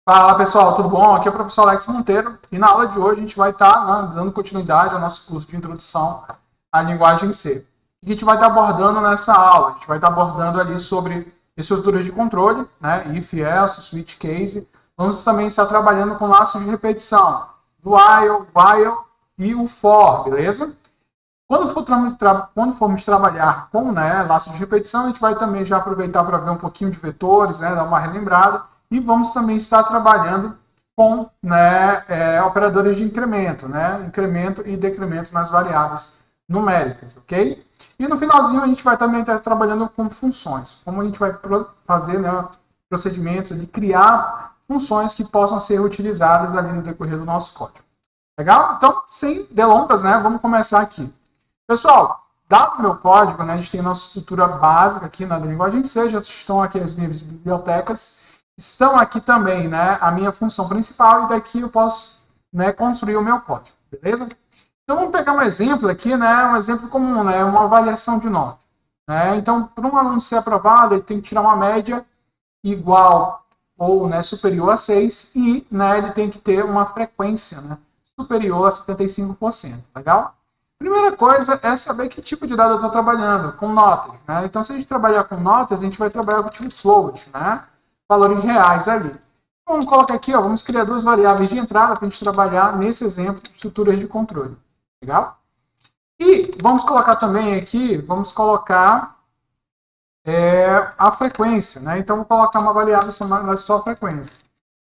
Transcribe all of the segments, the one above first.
Fala pessoal, tudo bom? Aqui é o professor Alex Monteiro e na aula de hoje a gente vai estar dando continuidade ao nosso curso de introdução à linguagem C. O que a gente vai estar abordando nessa aula? A gente vai estar abordando ali sobre estruturas de controle, né? If, else, switch case. Vamos também estar trabalhando com laços de repetição, do while e o for, beleza? Quando formos trabalhar com, né, laços de repetição, a gente vai também já aproveitar para ver um pouquinho de vetores, né, dar uma relembrada, e vamos também estar trabalhando com, né, operadores de incremento, né, incremento e decremento nas variáveis numéricas, ok? E no finalzinho a gente vai também estar trabalhando com funções, como a gente vai fazer, né, procedimentos de criar funções que possam ser utilizadas ali no decorrer do nosso código. Legal? Então, sem delongas, né, vamos começar aqui. Pessoal, dado o meu código, né, a gente tem a nossa estrutura básica aqui na linguagem C, já estão aqui as minhas bibliotecas, estão aqui também, né, a minha função principal, e daqui eu posso, né, construir o meu código, beleza? Então vamos pegar um exemplo aqui, né, um exemplo comum, né, uma avaliação de nota. Né? Então, para um aluno ser aprovado, ele tem que tirar uma média igual ou, né, superior a 6 e, né, ele tem que ter uma frequência, né, superior a 75%, legal? Primeira coisa é saber que tipo de dado eu estou trabalhando, com notas. Né? Então, se a gente trabalhar com notas, a gente vai trabalhar com o tipo float, né? Valores reais ali. Então, vamos colocar aqui, ó, vamos criar duas variáveis de entrada para a gente trabalhar nesse exemplo de estruturas de controle. Legal? E vamos colocar também aqui, vamos colocar a frequência. Né? Então, vou colocar uma variável chamada só frequência.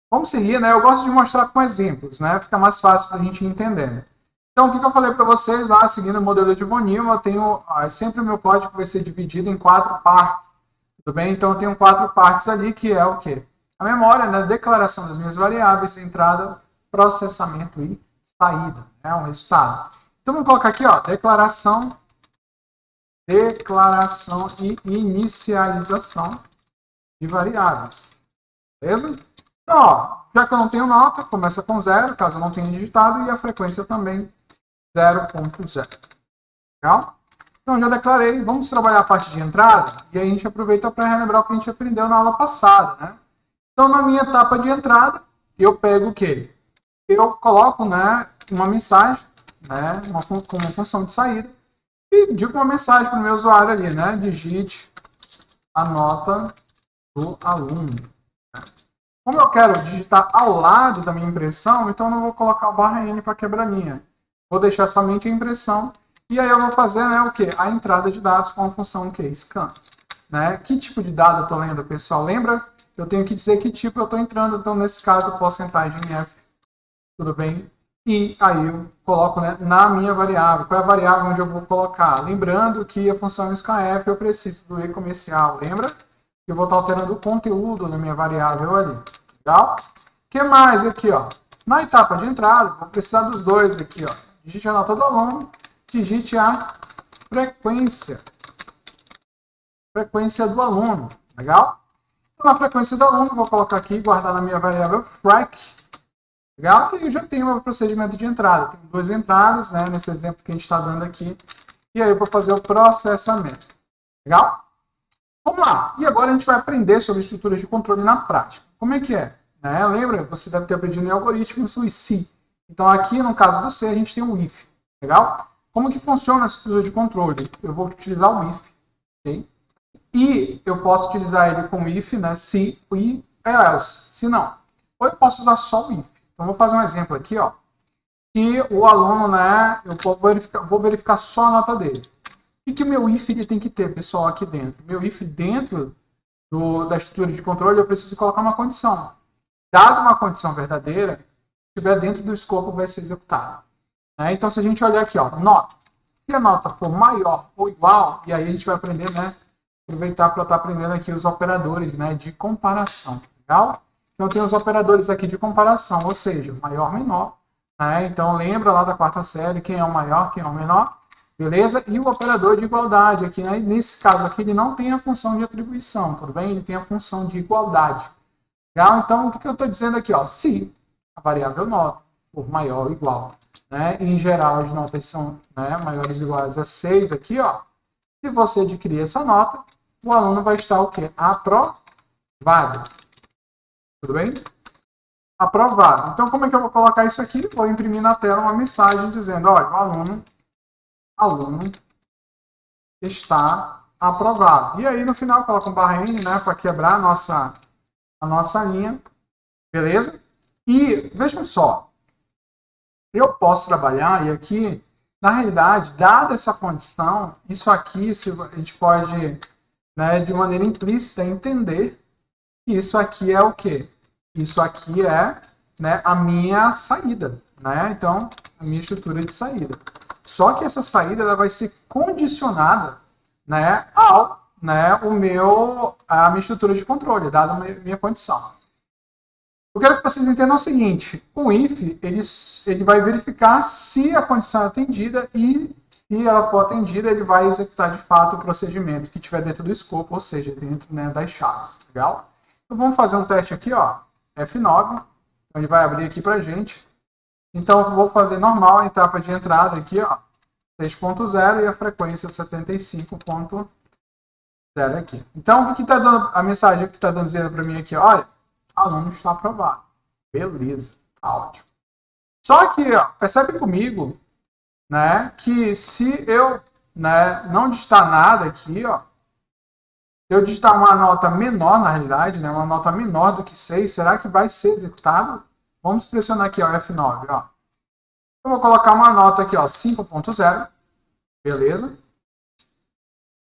Vamos seguir, né? Eu gosto de mostrar com exemplos, né? Fica mais fácil para a gente entender. Então, o que eu falei para vocês lá, seguindo o modelo de von Neumann, eu tenho sempre o meu código vai ser dividido em 4 partes. Tudo bem? Então, eu tenho 4 partes ali, que é o quê? A memória, né? Declaração das minhas variáveis, entrada, processamento e saída. Né? Um resultado. Então, vamos colocar aqui, ó, declaração e inicialização de variáveis. Beleza? Então, ó, já que eu não tenho nota, começa com 0, caso eu não tenha digitado, e a frequência também 0.0. Legal? Então, já declarei. Vamos trabalhar a parte de entrada, e aí a gente aproveita para relembrar o que a gente aprendeu na aula passada. Né? Então, na minha etapa de entrada, eu pego o quê? Eu coloco, né, uma mensagem, né, com uma função de saída, e digo uma mensagem para o meu usuário ali, né? Digite a nota do aluno. Como eu quero digitar ao lado da minha impressão, então eu não vou colocar o barra N para quebrar linha. Vou deixar somente a impressão. E aí eu vou fazer, né, o quê? A entrada de dados com a função que? Scan. Né? Que tipo de dado eu estou lendo, pessoal? Lembra? Eu tenho que dizer que tipo eu estou entrando. Então, nesse caso, eu posso entrar em F. Tudo bem? E aí eu coloco, né, na minha variável. Qual é a variável onde eu vou colocar? Lembrando que a função scanf eu preciso do e comercial. Lembra? Eu vou estar alterando o conteúdo da minha variável ali. Legal? O que mais aqui, ó? Na etapa de entrada, vou precisar dos dois aqui, ó. Digite a nota do aluno, digite a frequência. Frequência do aluno. Legal? Então, na frequência do aluno, vou colocar aqui, guardar na minha variável frac. Legal? E eu já tenho o procedimento de entrada. Tem duas entradas, né? Nesse exemplo que a gente está dando aqui. E aí eu vou fazer o processamento. Legal? Vamos lá. E agora a gente vai aprender sobre estruturas de controle na prática. Como é que é? Né? Lembra? Você deve ter aprendido em algoritmos o se. Então, aqui no caso do C, a gente tem o if. Legal? Como que funciona a estrutura de controle? Eu vou utilizar o if. Okay? E eu posso utilizar ele com if, né? Se e else. Se não. Ou eu posso usar só o if. Então, vou fazer um exemplo aqui, ó. Que o aluno, né? Eu vou verificar só a nota dele. O que o meu if ele tem que ter, pessoal, aqui dentro? Meu if dentro da estrutura de controle, eu preciso colocar uma condição. Dado uma condição verdadeira, se estiver dentro do escopo, vai ser executado. Né? Então, se a gente olhar aqui, ó, nota. Se a nota for maior ou igual, e aí a gente vai aprender, né? Aproveitar para estar aprendendo aqui os operadores, né, de comparação. Legal? Então, tem os operadores aqui de comparação, ou seja, maior, menor. Né? Então, lembra lá da quarta série, quem é o maior, quem é o menor. Beleza? E o operador de igualdade, aqui, né? Nesse caso aqui, ele não tem a função de atribuição, tudo bem? Ele tem a função de igualdade. Legal? Então, o que eu estou dizendo aqui? Ó, se a variável nota for maior ou igual, né? Em geral, as notas são, né, maiores ou iguais a 6 aqui, ó. Se você adquirir essa nota, o aluno vai estar o quê? Aprovado. Tudo bem? aprovado. Então, como é que eu vou colocar isso aqui? Vou imprimir na tela uma mensagem dizendo, olha, o aluno está aprovado. E aí, no final, coloca um barra N, né, para quebrar a nossa linha. Beleza? E, vejam só, eu posso trabalhar, e aqui, na realidade, dada essa condição, isso aqui a gente pode, né, de maneira implícita, entender que isso aqui é o quê? Isso aqui é, né, a minha saída, né? Então, a minha estrutura de saída. Só que essa saída ela vai ser condicionada, né, né, a minha estrutura de controle, dada a minha condição. Eu quero que vocês entendam o seguinte: o if ele vai verificar se a condição é atendida e, se ela for atendida, ele vai executar de fato o procedimento que estiver dentro do escopo, ou seja, dentro, né, das chaves. Legal? Então vamos fazer um teste aqui, ó, F9. Então, ele vai abrir aqui para a gente. Então eu vou fazer normal a etapa de entrada aqui, ó, 6.0 e a frequência 75.0 aqui. Então o que está dando a mensagem que está dizendo para mim aqui? Olha, aluno está aprovado. Beleza, tá ótimo. Só que, ó, percebe comigo, né, que se eu, né, não digitar nada aqui, ó, se eu digitar uma nota menor, na realidade, né, uma nota menor do que 6, será que vai ser executado? Vamos pressionar aqui, ó, F9, ó. Eu vou colocar uma nota aqui, ó, 5.0, beleza?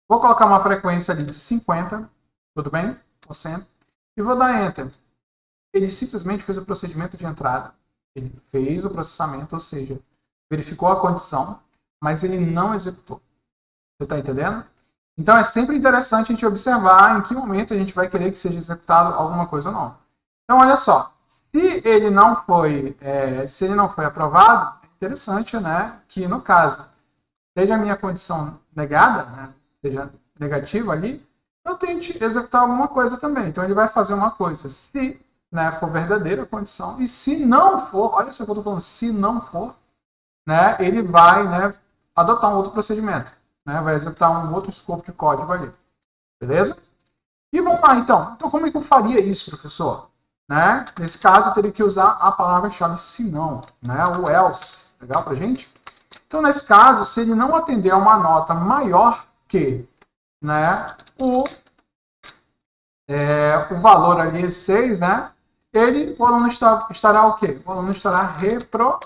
Vou colocar uma frequência ali de 50, tudo bem? E vou dar Enter. Ele simplesmente fez o procedimento de entrada. Ele fez o processamento, ou seja, verificou a condição, mas ele não executou. Você está entendendo? Então é sempre interessante a gente observar em que momento a gente vai querer que seja executado alguma coisa ou não. Então, olha só. Se ele não foi aprovado, é interessante, né, que no caso, seja a minha condição negada, né, seja negativa ali, eu tente executar alguma coisa também. Então ele vai fazer uma coisa. Se, né, for verdadeira a condição, e se não for, olha só o que eu estou falando, se não for, né, ele vai, né, adotar um outro procedimento, né, vai executar um outro escopo de código ali. Beleza? E vamos lá, então. Então, como é que eu faria isso, professor? Né? Nesse caso, eu teria que usar a palavra-chave se não, né, o else. Legal pra gente? Então, nesse caso, se ele não atender a uma nota maior que, né, o valor ali 6, né, o aluno estará o quê? O aluno estará reprovado.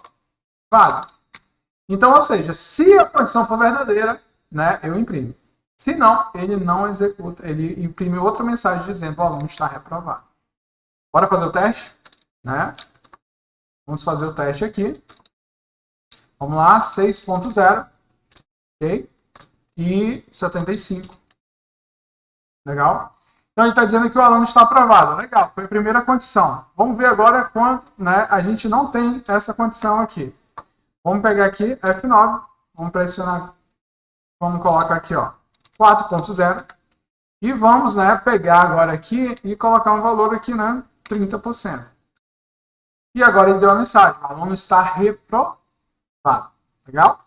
Então, ou seja, se a condição for verdadeira, né, eu imprimo. Se não, ele não executa, ele imprime outra mensagem dizendo que o aluno está reprovado. Bora fazer o teste? Né? Vamos fazer o teste aqui. Vamos lá, 6.0. Ok? E 75. Legal? Então, ele está dizendo que o aluno está aprovado. Legal, foi a primeira condição. Vamos ver agora quando, né, a gente não tem essa condição aqui. Vamos pegar aqui F9. Vamos pressionar. Vamos colocar aqui, ó, 4.0. E vamos, né, pegar agora aqui e colocar um valor aqui, né, 30%. E agora ele deu a mensagem. O aluno está reprovado. Legal?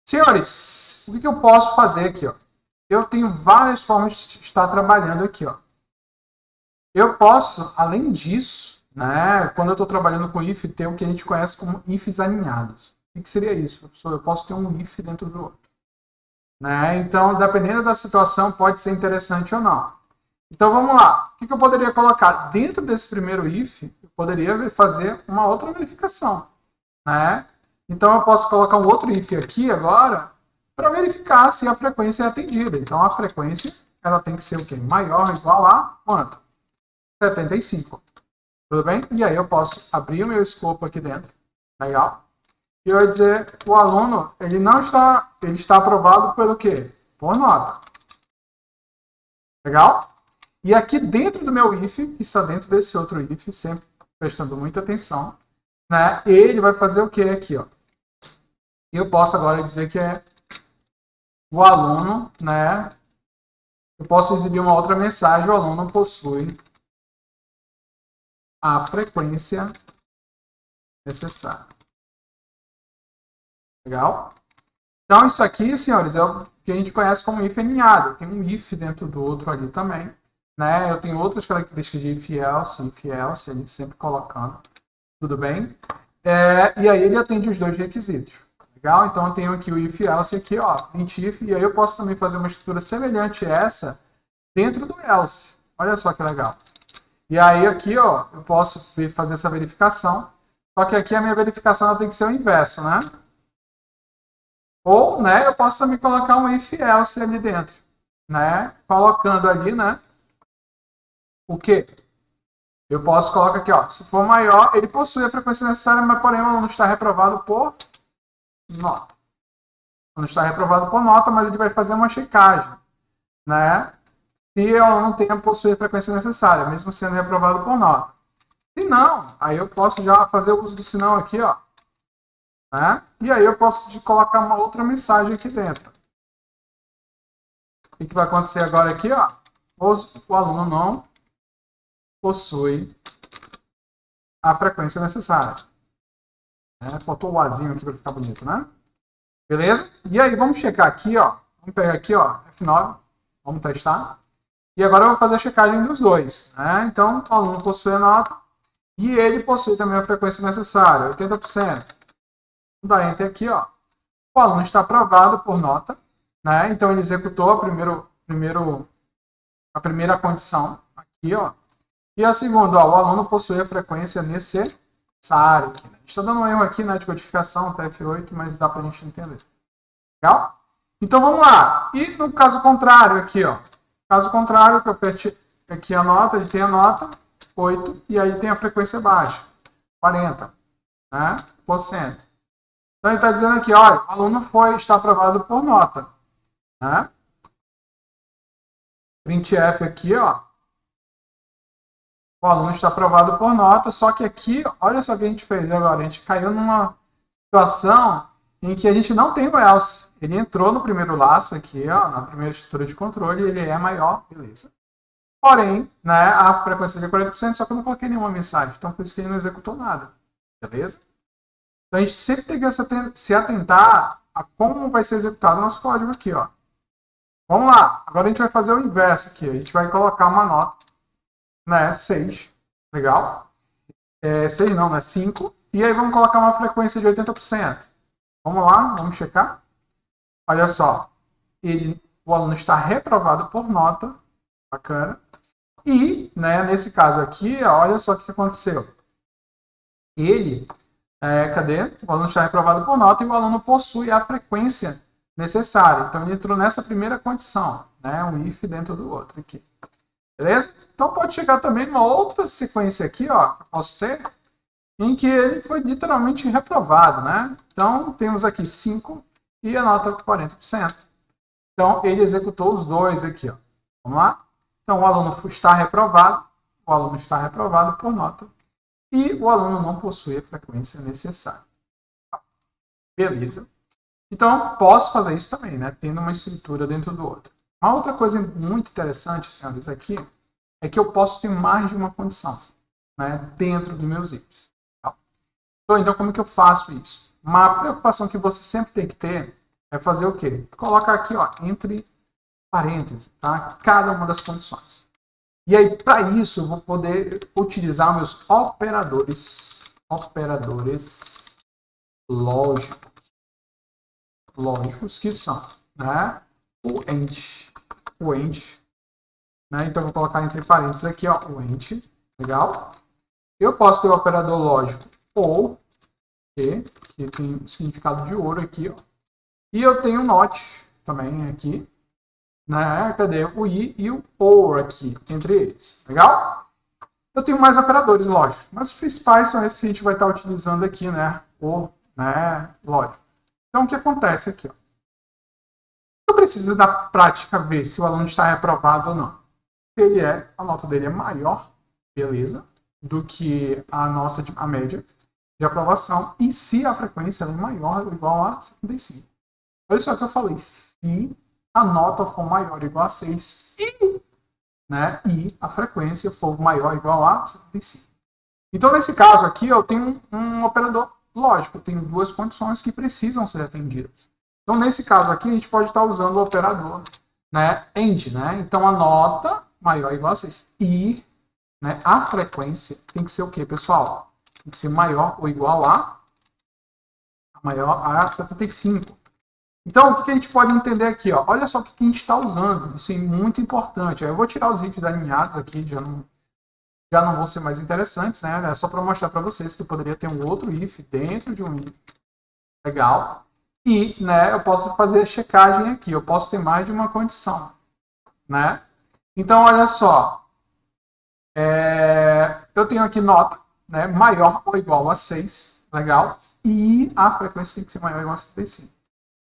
Senhores, o que eu posso fazer aqui, ó? Eu tenho várias formas de estar trabalhando aqui, ó. Eu posso, além disso, né, quando eu estou trabalhando com if, ter o que a gente conhece como ifs alinhados. O que seria isso, professor? Eu posso ter um if dentro do outro. Né? Então, dependendo da situação, pode ser interessante ou não. Então, vamos lá. O que eu poderia colocar? Dentro desse primeiro if, eu poderia fazer uma outra verificação. Né? Então, eu posso colocar um outro if aqui agora para verificar se a frequência é atendida. Então, a frequência ela tem que ser o quê? Maior ou igual a quanto? 75. Tudo bem? E aí eu posso abrir o meu escopo aqui dentro. Legal? E eu ia dizer, o aluno, ele está aprovado pelo quê? Por nota. Legal? E aqui dentro do meu if, que está dentro desse outro if, sempre prestando muita atenção, né? Ele vai fazer o quê aqui, ó? Eu posso agora dizer que é o aluno, né? Eu posso exibir uma outra mensagem, o aluno possui a frequência necessária. Legal? Então, isso aqui, senhores, é o que a gente conhece como if alinhado. Tem um if dentro do outro ali também. Né? Eu tenho outras características de if else, a gente sempre colocando. tudo bem? E aí ele atende os dois requisitos. Legal? Então eu tenho aqui o if else aqui, ó, int if, e aí eu posso também fazer uma estrutura semelhante a essa dentro do else. Olha só que legal. E aí aqui, ó, eu posso fazer essa verificação, só que aqui a minha verificação ela tem que ser o inverso, né? Ou, né, eu posso também colocar um if else ali dentro, né? Colocando ali, né? O quê? Eu posso colocar aqui, ó, se for maior, ele possui a frequência necessária, mas porém o aluno está reprovado por nota. O aluno está reprovado por nota, mas ele vai fazer uma checagem, né? Se o aluno tem a possuir a frequência necessária, mesmo sendo reprovado por nota. Se não, aí eu posso já fazer o uso do se não aqui, ó. Né? E aí eu posso colocar uma outra mensagem aqui dentro. O que vai acontecer agora aqui, ó? O aluno não possui a frequência necessária. Faltou o azinho aqui para ficar bonito, né? Beleza? E aí vamos checar aqui, ó. Vamos pegar aqui, ó, F9. Vamos testar. E agora eu vou fazer a checagem dos dois. Né? Então, o aluno possui a nota e ele possui também a frequência necessária, 80%. Vou dar Enter aqui, ó. O aluno está aprovado por nota. Né? Então, ele executou a primeira condição aqui, ó. E a segunda, ó, o aluno possui a frequência necessária. Aqui, né? Está dando um erro aqui, né, de codificação, TF8, mas dá para a gente entender. Legal? Então, vamos lá. E no caso contrário aqui, ó. Caso contrário, que eu aperte aqui a nota, ele tem a nota 8, e aí tem a frequência baixa, 40%. Né? Então, ele está dizendo aqui, olha, o aluno está aprovado por nota. Né? Printf aqui, ó. O aluno está aprovado por nota, só que aqui, olha só o que a gente fez agora. A gente caiu numa situação em que a gente não tem o else. Ele entrou no primeiro laço aqui, ó, na primeira estrutura de controle, ele é maior, beleza. Porém, né, a frequência de 40%, só que eu não coloquei nenhuma mensagem, então por isso que ele não executou nada, beleza? Então a gente sempre tem que se atentar a como vai ser executado o nosso código aqui, ó. Vamos lá, agora a gente vai fazer o inverso aqui, a gente vai colocar uma nota, né, 6, legal? 6 não, né, 5, e aí vamos colocar uma frequência de 80%. Vamos lá, vamos checar. Olha só, o aluno está reprovado por nota, bacana. E, né, nesse caso aqui, olha só o que aconteceu. Cadê? O aluno está reprovado por nota e o aluno possui a frequência necessária. Então, ele entrou nessa primeira condição, né, um if dentro do outro aqui. Beleza? Então, pode chegar também numa outra sequência aqui, ó, que eu posso ter, em que ele foi literalmente reprovado, né? Então, temos aqui 5 e a nota 40%. Então, ele executou os dois aqui, ó. Vamos lá? Então, o aluno está reprovado por nota, e o aluno não possui a frequência necessária. Beleza. Então, posso fazer isso também, né? Tendo uma estrutura dentro do outro. Uma outra coisa muito interessante, senhores, aqui, é que eu posso ter mais de uma condição, né, dentro dos meus ifs. Então, como que eu faço isso? Uma preocupação que você sempre tem que ter é fazer o quê? Colocar aqui, ó, entre parênteses, tá? Cada uma das condições. E aí, para isso, eu vou poder utilizar meus operadores lógicos, que são, né, o end, né? Então, eu vou colocar entre parênteses aqui, ó, o end, legal? Eu posso ter o operador lógico ou que tem significado de ouro aqui, ó. E eu tenho o not também aqui, né? Cadê o i e o or aqui, entre eles, legal? Eu tenho mais operadores, lógico, mas os principais são esses que a gente vai estar utilizando aqui, né? Lógico. Então, o que acontece aqui, ó? Eu preciso da prática ver se o aluno está reprovado ou não. A nota dele é maior, beleza, do que a média de aprovação, e se a frequência é maior ou igual a 75. Olha só o que eu falei, se a nota for maior ou igual a 6 e a frequência for maior ou igual a 75. Então, nesse caso aqui, eu tenho um operador lógico, eu tenho duas condições que precisam ser atendidas. Então, nesse caso aqui, a gente pode estar usando o operador, né, end, né? Então, a nota maior ou igual a 6 e, né, a frequência tem que ser o quê, pessoal? tem que ser maior ou igual a 75. Então, o que a gente pode entender aqui? Ó? Olha só o que a gente está usando. Isso é muito importante. Eu vou tirar os ifs alinhados aqui, já não vão ser mais interessantes, né? É só para mostrar para vocês que eu poderia ter um outro if dentro de um if. Legal. E, né, eu posso fazer a checagem aqui. Eu posso ter mais de uma condição, né? Então, olha só. Eu tenho aqui nota, né, maior ou igual a 6. Legal. E a frequência tem que ser maior ou igual a 75.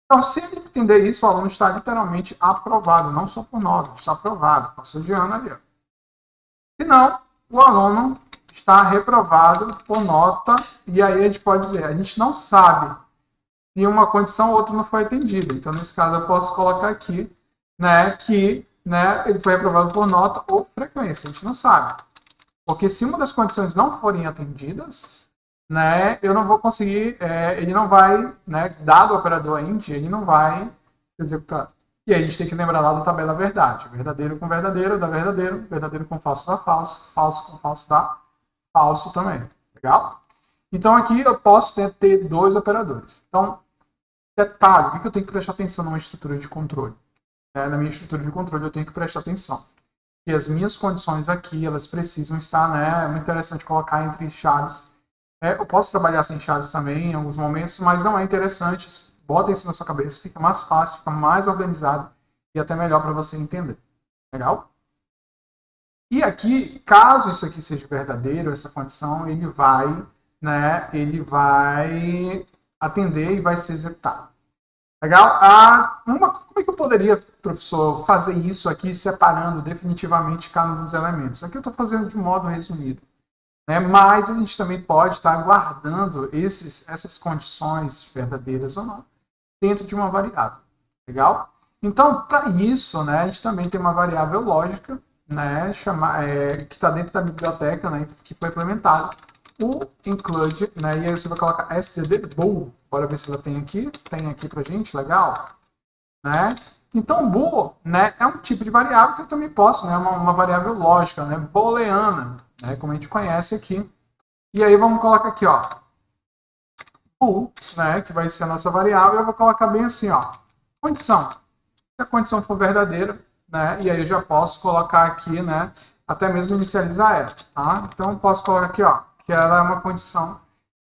Então, se ele entender isso, o aluno está literalmente aprovado, não só por nota, está aprovado. Passou de ano ali. Ó. Se não, o aluno está reprovado por nota, e aí a gente pode dizer, a gente não sabe se uma condição ou outra não foi atendida. Então, nesse caso, eu posso colocar aqui, né, que, né, ele foi reprovado por nota ou frequência. A gente não sabe. Porque se uma das condições não forem atendidas, né, eu não vou conseguir, ele não vai, né, dado o operador int, ele não vai executar. E aí a gente tem que lembrar lá da tabela verdade. Verdadeiro com verdadeiro, dá verdadeiro. Verdadeiro com falso dá falso. Falso com falso dá falso também. Legal? Então aqui eu posso ter dois operadores. Então, detalhe, o que eu tenho que prestar atenção numa estrutura de controle? Na minha estrutura de controle eu tenho que prestar atenção. Que as minhas condições aqui, elas precisam estar, né? É muito interessante colocar entre chaves. Eu posso trabalhar sem chaves também em alguns momentos, mas não é interessante. Bota isso na sua cabeça, fica mais fácil, fica mais organizado e até melhor para você entender. Legal? E aqui, caso isso aqui seja verdadeiro, essa condição, ele vai, né? Ele vai atender e vai ser executado. Legal? Como é que eu poderia, professor, fazer isso aqui separando definitivamente cada um dos elementos? Aqui eu estou fazendo de modo resumido. Né? Mas a gente também pode estar guardando essas condições verdadeiras ou não dentro de uma variável. Legal? Então, para isso, né, a gente também tem uma variável lógica, né, que está dentro da biblioteca, né, que foi implementada, o include, né, e aí você vai colocar std bool. Bora ver se ela tem aqui. Tem aqui para gente, legal? Né? Então, bool, né, é um tipo de variável que eu também posso, né, uma variável lógica, né, booleana, né, como a gente conhece aqui. E aí vamos colocar aqui, ó, bool, né, que vai ser a nossa variável, eu vou colocar bem assim, ó, condição. Se a condição for verdadeira, né, e aí eu já posso colocar aqui, né, até mesmo inicializar ela, tá? Então, eu posso colocar aqui, ó, que ela é uma condição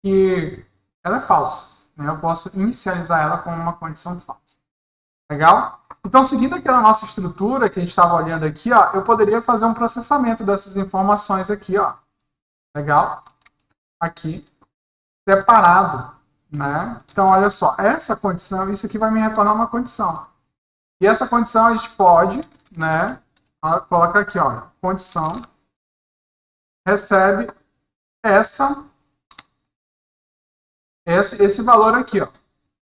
que ela é falsa, né, eu posso inicializar ela como uma condição falsa. Legal? Então, seguindo aquela nossa estrutura que a gente estava olhando aqui, ó, eu poderia fazer um processamento dessas informações aqui, ó. Legal? Aqui, separado, né? Então, olha só, essa condição, isso aqui vai me retornar uma condição. E essa condição a gente pode, né, colocar aqui, ó, condição recebe esse valor aqui, ó,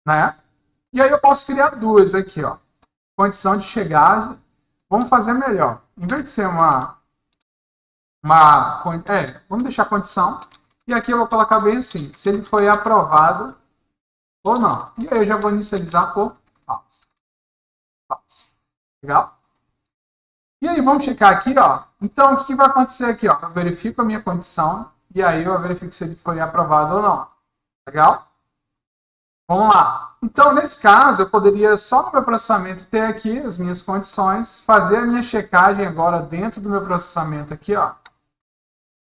né? E aí eu posso criar duas aqui, ó. Condição de chegada. Vamos fazer melhor. Em vez de ser vamos deixar condição. E aqui eu vou colocar bem assim, se ele foi aprovado ou não. E aí eu já vou inicializar por falso. Falso. Legal? E aí vamos checar aqui, ó. Então o que vai acontecer aqui, ó? Eu verifico a minha condição e aí eu verifico se ele foi aprovado ou não. Legal? Vamos lá. Então, nesse caso, eu poderia só no meu processamento ter aqui as minhas condições, fazer a minha checagem agora dentro do meu processamento aqui, ó.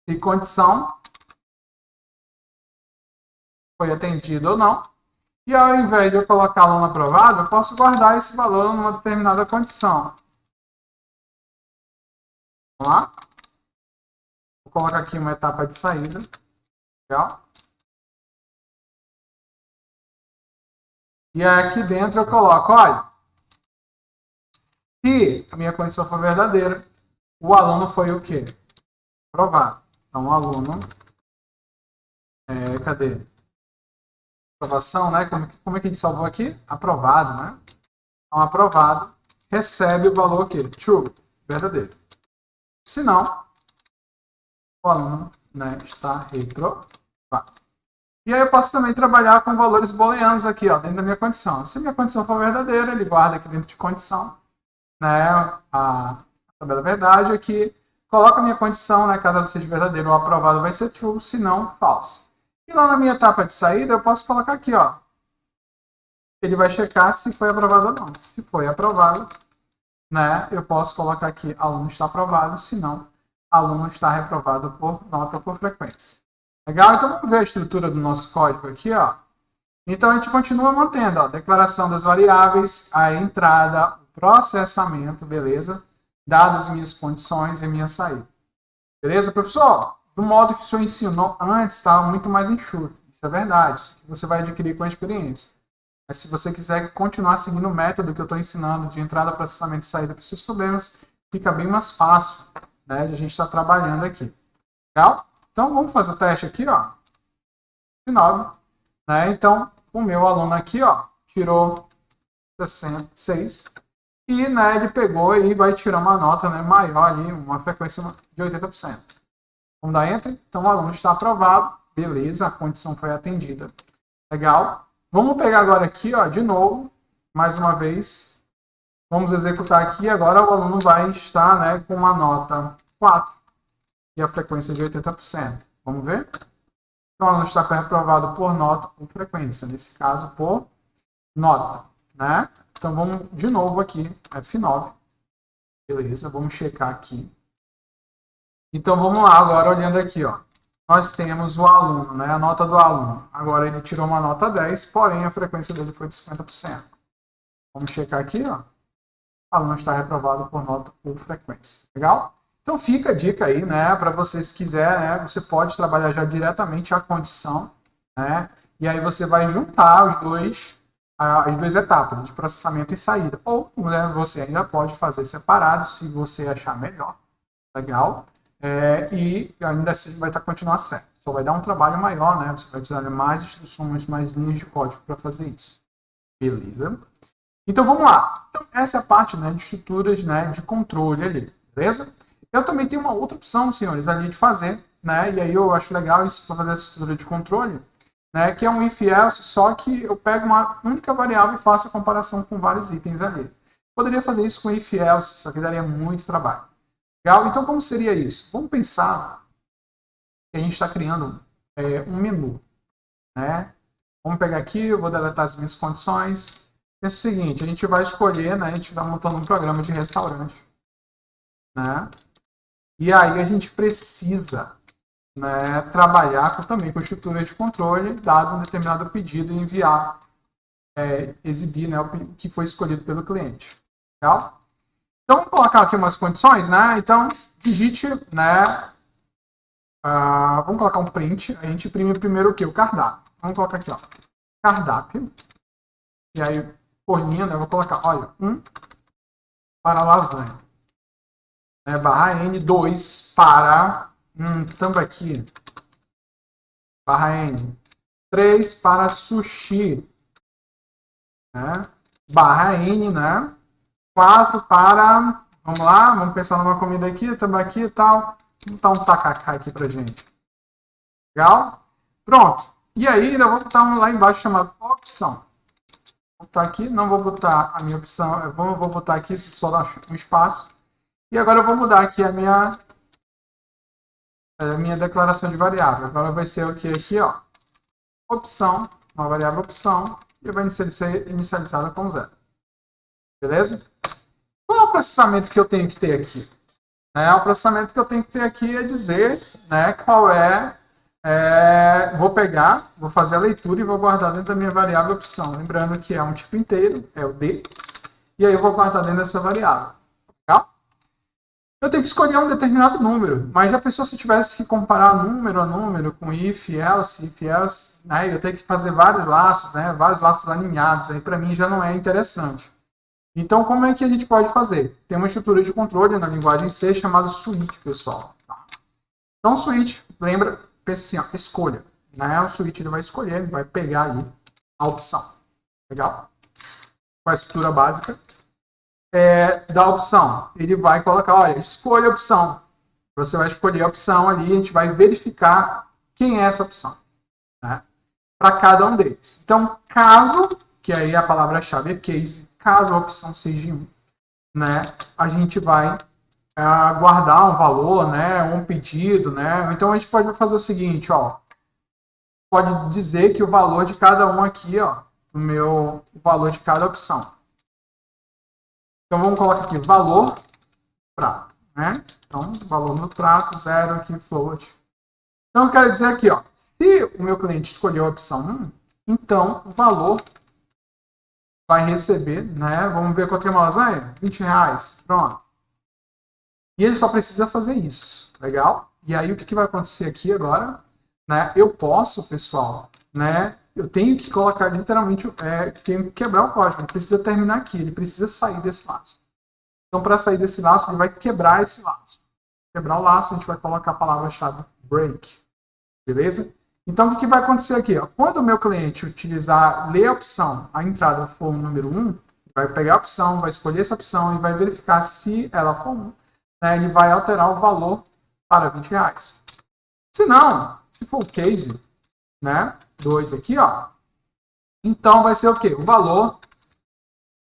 Se condição foi atendida ou não. E ao invés de eu colocá-lo no aprovado, eu posso guardar esse valor numa determinada condição. Vamos lá? Vou colocar aqui uma etapa de saída. Legal? E aqui dentro eu coloco, olha, se a minha condição for verdadeira, o aluno foi o quê? Aprovado. Então, o aluno, cadê? Aprovação, né? Como é que a gente salvou aqui? Aprovado, né? Então, aprovado, recebe o valor o quê? True, verdadeiro. Se não, o aluno, né, está reprovado. E aí eu posso também trabalhar com valores booleanos aqui, ó, dentro da minha condição. Se a minha condição for verdadeira, ele guarda aqui dentro de condição, né, a tabela verdade aqui, coloco a minha condição, né? Caso ela seja verdadeira ou aprovada, vai ser true, se não, false. E lá na minha etapa de saída, eu posso colocar aqui, ó. Ele vai checar se foi aprovado ou não. Se foi aprovado, né? Eu posso colocar aqui, aluno está aprovado, se não, aluno está reprovado por nota ou por frequência. Legal? Então, vamos ver a estrutura do nosso código aqui, ó. Então, a gente continua mantendo, ó, declaração das variáveis, a entrada, o processamento, beleza? Dadas as minhas condições e minha saída. Beleza, professor? Do modo que o senhor ensinou antes, estava muito mais enxuto. Isso é verdade. Isso que você vai adquirir com a experiência. Mas se você quiser continuar seguindo o método que eu estou ensinando de entrada, processamento e saída para os seus problemas, fica bem mais fácil, né, de a gente estar trabalhando aqui. Legal? Então, vamos fazer o teste aqui, ó. 9, né? Então, o meu aluno aqui, ó, tirou 66 e, né, ele pegou e vai tirar uma nota, né, maior ali, uma frequência de 80%. Vamos dar Enter. Então, o aluno está aprovado. Beleza, a condição foi atendida. Legal? Vamos pegar agora aqui, ó, de novo, mais uma vez. Vamos executar aqui. Agora o aluno vai estar, né, com uma nota 4 e a frequência de 80%. Vamos ver? Então, o aluno está reprovado por nota ou frequência. Nesse caso, por nota, né? Então, vamos de novo aqui, F9. Beleza, vamos checar aqui. Então, vamos lá agora, olhando aqui, ó. Nós temos o aluno, né? A nota do aluno. Agora, ele tirou uma nota 10, porém, a frequência dele foi de 50%. Vamos checar aqui, ó. O aluno está reprovado por nota ou frequência. Legal? Então, fica a dica aí, né? Para você, se quiser, né? Você pode trabalhar já diretamente a condição, né? E aí você vai juntar as duas etapas, de processamento e saída. Ou, né, você ainda pode fazer separado, se você achar melhor. Legal? E ainda assim vai continuar certo. Só vai dar um trabalho maior, né? Você vai precisar de mais instruções, mais linhas de código para fazer isso. Beleza? Então vamos lá. Então, essa é a parte, né, de estruturas, né, de controle ali. Beleza? Eu também tenho uma outra opção, senhores, ali de fazer, né? E aí eu acho legal isso para fazer essa estrutura de controle, né? Que é um if else, só que eu pego uma única variável e faço a comparação com vários itens ali. Poderia fazer isso com if else, só que daria muito trabalho. Legal? Então, como seria isso? Vamos pensar que a gente está criando um menu, né? Vamos pegar aqui, eu vou deletar as minhas condições. Pensa o seguinte, a gente vai escolher, né? A gente vai montando um programa de restaurante, né? E aí a gente precisa, né, trabalhar também com estrutura de controle, dado um determinado pedido e enviar, exibir, né, o que foi escolhido pelo cliente. Legal? Então, vamos colocar aqui umas condições, né? Então, digite, né? Vamos colocar um print. A gente imprime primeiro o quê? O cardápio. Vamos colocar aqui, ó. Cardápio. E aí, por linha, né? Eu vou colocar, olha, 1 para lasanha. Barra N2 para tambaqui. Barra N. 3 para sushi. Né? Barra N, né? 4 para... Vamos lá, vamos pensar numa comida aqui, tambaqui e tal. Vamos botar um tacacá aqui pra gente. Legal? Pronto. E aí, ainda vou botar um lá embaixo chamado opção. Vou botar aqui, não vou botar a minha opção, eu vou botar aqui, só dar um espaço. E agora eu vou mudar aqui a minha declaração de variável. Agora vai ser o que aqui, ó. Opção, uma variável opção, e vai ser inicializada com 0. Beleza? Qual é o processamento que eu tenho que ter aqui? O processamento que eu tenho que ter aqui é dizer, né, qual vou pegar, vou fazer a leitura e vou guardar dentro da minha variável opção. Lembrando que é um tipo inteiro, é o D, e aí eu vou guardar dentro dessa variável. Legal? Eu tenho que escolher um determinado número, mas já pensou se eu tivesse que comparar número a número com if, else, né, eu tenho que fazer vários laços, né, vários laços alinhados, aí para mim já não é interessante. Então, como é que a gente pode fazer? Tem uma estrutura de controle na linguagem C chamada switch, pessoal. Então, switch, lembra, pensa assim, ó, escolha. Né? O switch ele vai escolher, ele vai pegar ali a opção. Legal? Com a estrutura básica da opção. Ele vai colocar, olha, escolha a opção. Você vai escolher a opção ali, a gente vai verificar quem é essa opção. Né? Para cada um deles. Então, caso, que aí a palavra-chave é case, caso a opção seja 1, né, a gente vai guardar um valor, né, um pedido, né? Então a gente pode fazer o seguinte, ó, pode dizer que o valor de cada um aqui, ó, o valor de cada opção. Então vamos colocar aqui valor prato, né? Então valor no prato, 0 aqui float. Então eu quero dizer aqui, ó, se o meu cliente escolheu a opção 1, então o valor vai receber, né? Vamos ver quanto é uma lasanha? R$20, pronto. E ele só precisa fazer isso, legal? E aí o que vai acontecer aqui agora? Né? Eu posso, pessoal, né? Eu tenho que colocar literalmente, tenho que quebrar o código. Ele precisa terminar aqui, ele precisa sair desse laço. Então, para sair desse laço, ele vai quebrar esse laço. Quebrar o laço, a gente vai colocar a palavra-chave break. Beleza? Então, o que vai acontecer aqui? Ó? Quando o meu cliente ler a opção, a entrada for o número 1, vai pegar a opção, vai escolher essa opção e vai verificar se ela for 1. Né? Ele vai alterar o valor para R$20. Se não, se for o case, né? 2 aqui, ó. Então, vai ser o quê? O valor,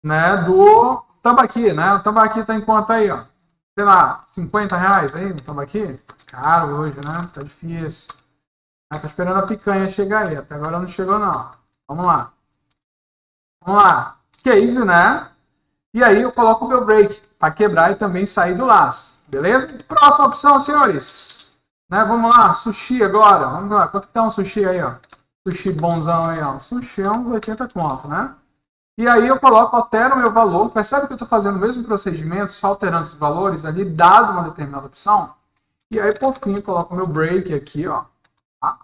né, do tambaqui, né? O tambaqui está em quanto aí, ó? Sei lá, R$50 aí no tambaqui? Caro hoje, né? Tá difícil. Tá esperando a picanha chegar aí. Até agora não chegou, não. Vamos lá. Vamos lá. Case, né? E aí eu coloco o meu break para quebrar e também sair do laço. Beleza? Próxima opção, senhores. Né? Vamos lá. Sushi agora. Vamos lá. Quanto que tá um sushi aí, ó? Sushi bonzão aí, ó. Sushi é uns 80 conto, né? E aí eu coloco, altero o meu valor. Percebe que eu estou fazendo o mesmo procedimento, só alterando os valores ali, dado uma determinada opção. E aí, por fim, eu coloco o meu break aqui, ó. Tá?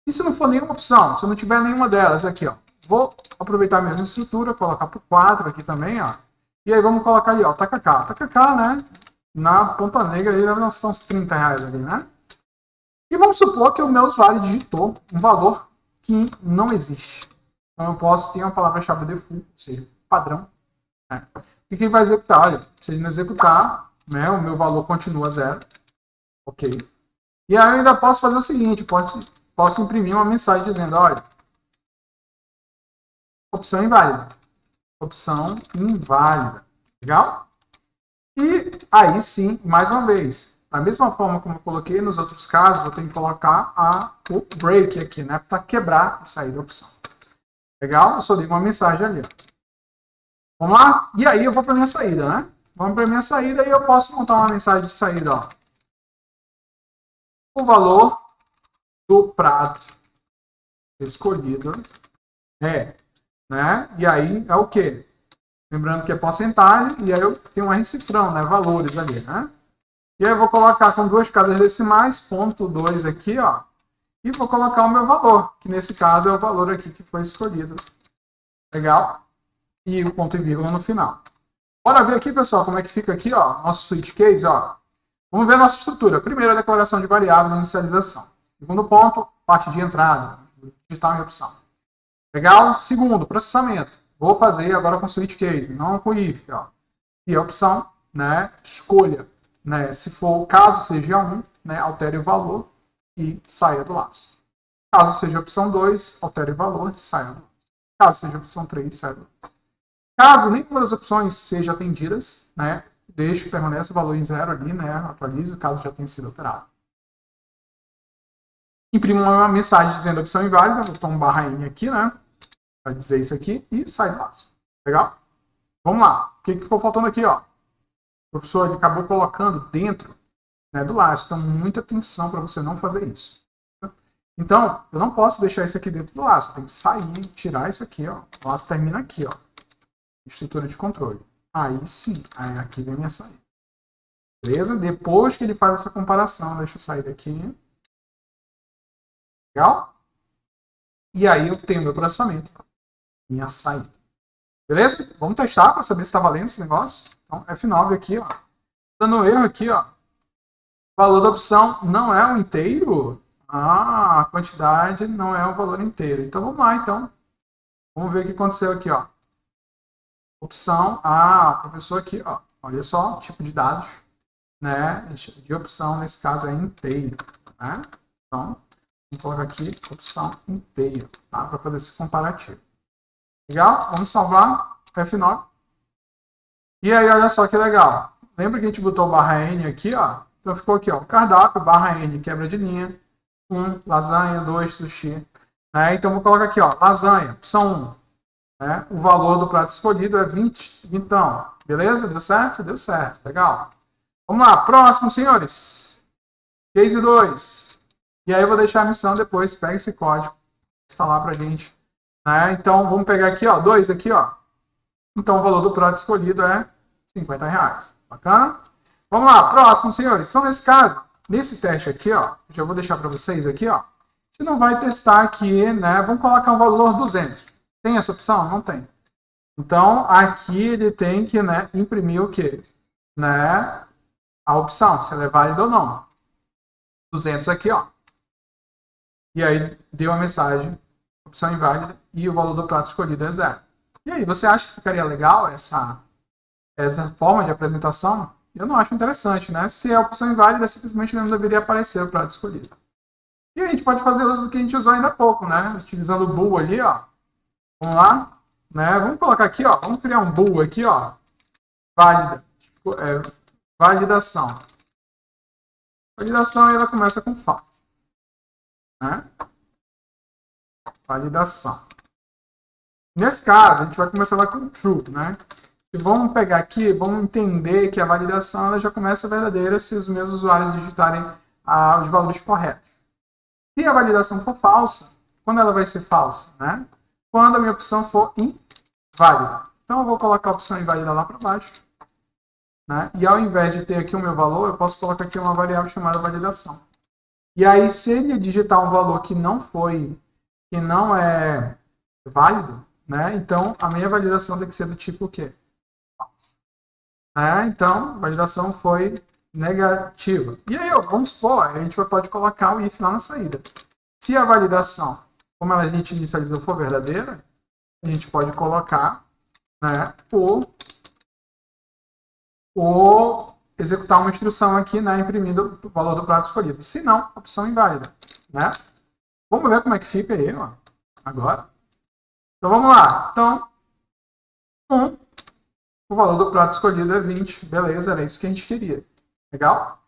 E se não for nenhuma opção, se eu não tiver nenhuma delas, aqui, ó. Vou aproveitar a mesma estrutura, colocar por 4 aqui também, ó. E aí vamos colocar ali, ó, tacacá. Tacacá, né? Na ponta negra ali, deve ser uns R$30 ali, né? E vamos supor que o meu usuário digitou um valor que não existe. Então eu posso ter uma palavra-chave default, ou seja, padrão. Né? E quem vai executar? Olha, se ele não executar, né, o meu valor continua 0. Ok. E aí eu ainda posso fazer o seguinte, posso imprimir uma mensagem dizendo, olha, opção inválida. Opção inválida. Legal? E aí sim, mais uma vez, da mesma forma como eu coloquei nos outros casos, eu tenho que colocar o break aqui, né? Para quebrar e sair da opção. Legal? Eu só dei uma mensagem ali. Vamos lá? E aí eu vou para minha saída, né? Vamos para minha saída e eu posso montar uma mensagem de saída, ó. O valor do prato escolhido é, né? E aí é o quê? Lembrando que é porcentagem, e aí eu tenho um R cifrão, né? Valores ali, né? E aí eu vou colocar com 2 casas decimais, ponto 2 aqui, ó. E vou colocar o meu valor, que nesse caso é o valor aqui que foi escolhido. Legal? E o ponto e vírgula no final. Bora ver aqui, pessoal, como é que fica aqui, ó, nosso switch case, ó. Vamos ver a nossa estrutura. Primeiro, a declaração de variáveis e inicialização. Segundo ponto, parte de entrada, digital em opção. Legal? Segundo, processamento. Vou fazer agora com switch case, não com if, ó. E a opção, né, escolha, né, se for, caso seja 1, né, altere o valor e saia do laço. Caso seja a opção 2, altere o valor e saia do laço. Caso seja a opção 3, saia do laço. Caso nenhuma das opções seja atendidas, né, deixe que permaneça o valor em 0 ali, né, atualize, caso já tenha sido alterado. Imprimo uma mensagem dizendo a opção inválida, vou botar um /n aqui, né, para dizer isso aqui, e sai do laço. Legal? Vamos lá. O que ficou faltando aqui, ó? O professor ele acabou colocando dentro, né, do laço. Então, muita atenção para você não fazer isso. Então, eu não posso deixar isso aqui dentro do laço. Eu tenho que sair, tirar isso aqui, ó. O laço termina aqui, ó. Estrutura de controle. Aí sim, aí aqui vem minha saída. Beleza? Depois que ele faz essa comparação, deixa eu sair daqui. Legal? E aí eu tenho meu processamento. Minha saída. Beleza? Vamos testar para saber se está valendo esse negócio. Então, F9 aqui, ó. Dando erro aqui, ó. O valor da opção não é o inteiro? Ah, a quantidade não é o valor inteiro. Então, vamos lá, então. Vamos ver o que aconteceu aqui, ó. Opção, professor aqui, ó. Olha só, tipo de dados, né? De opção, nesse caso, é inteiro, né? Então, vamos colocar aqui opção inteiro, tá? Para fazer esse comparativo. Legal? Vamos salvar F9. E aí, olha só que legal. Lembra que a gente botou barra N aqui, ó? Então ficou aqui, ó, cardápio, barra N, quebra de linha, 1, lasanha, 2, sushi. Né? Então vou colocar aqui, ó, lasanha, opção 1. Né? O valor do prato escolhido é 20, então, beleza? Deu certo? Deu certo, legal. Vamos lá, próximo, senhores. Case 2. E aí eu vou deixar a missão depois, pega esse código, instalar pra gente. Né? Então vamos pegar aqui, ó, 2 aqui, ó. Então o valor do prato escolhido é R$50. Bacana? Vamos lá, próximo, senhores. Então, nesse caso, nesse teste aqui, ó, já vou deixar para vocês aqui, ó. A gente não vai testar aqui, né? Vamos colocar um valor 200. Tem essa opção? Não tem. Então, aqui ele tem que, né, imprimir o quê? Né? A opção, se ela é válida ou não. 200 aqui, ó. E aí, deu a mensagem, opção inválida, e o valor do prato escolhido é 0. E aí, você acha que ficaria legal essa forma de apresentação? Eu não acho interessante, né? Se é a opção inválida, simplesmente não deveria aparecer o prato escolhido. E a gente pode fazer uso do que a gente usou ainda há pouco, né? Utilizando o bool ali, ó. Vamos lá, né? Vamos colocar aqui, ó. Vamos criar um bool aqui, ó. Válida. Validação. Validação, ela começa com false. Né? Validação. Nesse caso, a gente vai começar lá com true, né? E vamos pegar aqui, vamos entender que a validação ela já começa verdadeira se os meus usuários digitarem os valores corretos. Se a validação for falsa, quando ela vai ser falsa? Né? Quando a minha opção for inválida. Então eu vou colocar a opção inválida lá para baixo. Né? E ao invés de ter aqui o meu valor, eu posso colocar aqui uma variável chamada validação. E aí, se ele digitar um valor que não é válido, né? Então a minha validação tem que ser do tipo o quê? Então, a validação foi negativa. E aí, vamos supor, a gente pode colocar o if lá na saída. Se a validação, como a gente inicializou, for verdadeira, a gente pode colocar, né, o executar uma instrução aqui, né, imprimindo o valor do prato escolhido. Se não, opção inválida. Né? Vamos ver como é que fica aí, ó, agora. Então, vamos lá. Então, o valor do prato escolhido é 20. Beleza, era isso que a gente queria. Legal?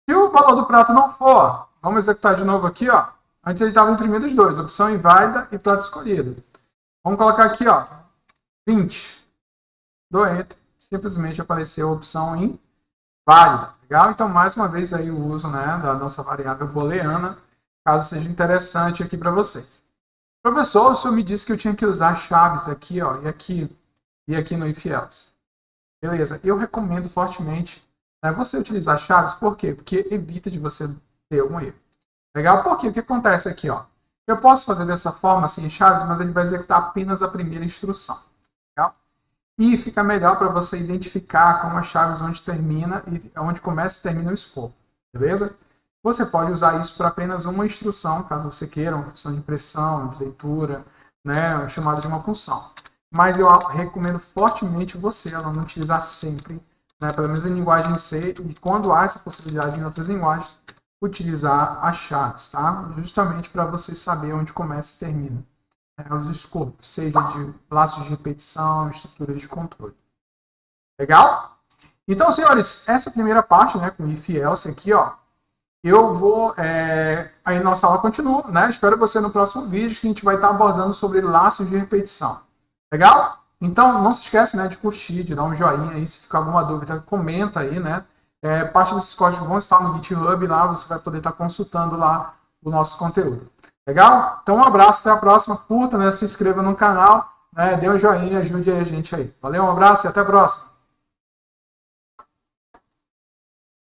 Se o valor do prato não for, vamos executar de novo aqui, ó. Antes ele estava imprimindo os dois, opção inválida e prato escolhido. Vamos colocar aqui, ó, 20. Dou Enter, simplesmente apareceu a opção inválida. Legal? Então, mais uma vez aí o uso, né, da nossa variável booleana, caso seja interessante aqui para vocês. Professor, o senhor me disse que eu tinha que usar chaves aqui, ó, e aqui no if else. Beleza, eu recomendo fortemente, né, você utilizar chaves, por quê? Porque evita de você ter algum erro. Legal? Porque o que acontece aqui, ó? Eu posso fazer dessa forma, sem chaves, mas ele vai executar apenas a primeira instrução. Legal? E fica melhor para você identificar como as chaves onde termina e onde começa e termina o escopo. Beleza? Você pode usar isso para apenas uma instrução, caso você queira, uma função de impressão, de leitura, né, chamada de uma função. Mas eu recomendo fortemente você a não utilizar sempre, né, pelo menos em linguagem C, e quando há essa possibilidade em outras linguagens, utilizar as chaves, tá? Justamente para você saber onde começa e termina, né, os escopos, seja de laços de repetição, estruturas de controle. Legal? Então, senhores, essa primeira parte, né, com if else aqui, ó, eu vou, aí nossa aula continua, né? Espero você no próximo vídeo, que a gente vai estar abordando sobre laços de repetição. Legal? Então, não se esquece, né, de curtir, de dar um joinha aí, se ficar alguma dúvida, comenta aí, né? Parte desses códigos vão estar no GitHub, lá você vai poder estar consultando lá o nosso conteúdo. Legal? Então, um abraço, até a próxima, curta, né, se inscreva no canal, né, dê um joinha, ajude aí a gente aí. Valeu, um abraço e até a próxima.